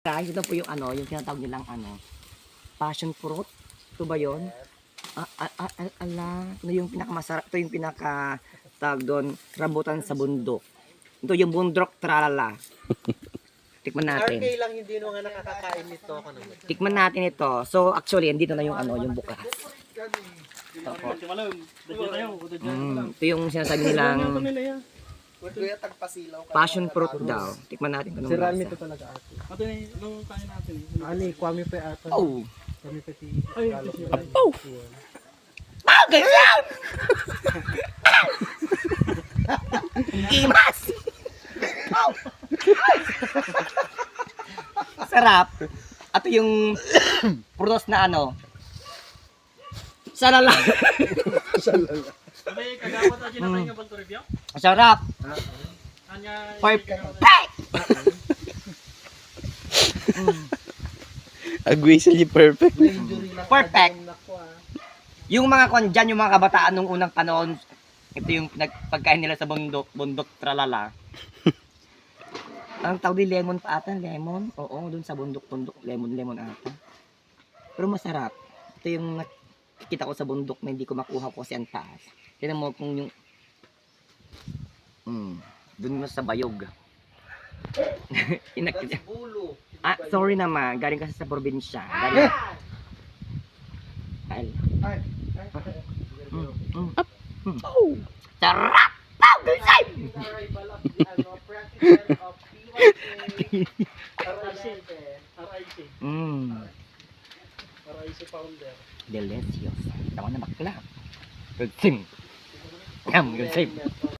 Guys, ito po yung ano, yung tinatawag nilang ano, passion fruit. Ito ba yun? Ito yung pinakamasarap. Ito yung pinaka-tawag doon, rambutan sa bundok. Ito yung bundok tralala. Tikman natin. RK lang hindi nga nakakakain nito. Tikman natin ito. So actually, andito na yung ano, yung bukas. Ito po. Ito yung sinasabi nilang passion fruit daw. Tikman natin kung Si anong Rami lasa. ito talaga ate. Ito yung kain natin. Ani, kwami pa ate. Oh! Kwami pa ti. Oh! Ah, ganyan! Imas! Oh! Sarap. Ito yung prutas na ano. Salala. Salala. Sabi, kagawat na ginatay nga baltoribyo? Sarap. Kanya, Perfect. Agwisal ni perfect. Perfect. Yung mga kon dyan, yung mga kabataan nung unang panahon, ito yung pagkain nila sa bundok tralala. Ang tawag din lemon pa ata, lemon. Oo, dun sa bundok lemon ata. Pero masarap. Ito yung nakikita ko sa bundok na hindi ko makuha ko kasi ang taas. Tignan mo kung yung dun sa bayog. Sorry naman, galing kasi sa probinsya. Galing. Sarap! Pau! Gulsay! RIC founder. Delicious. Tama na bakla. Gulsim. Gulsim.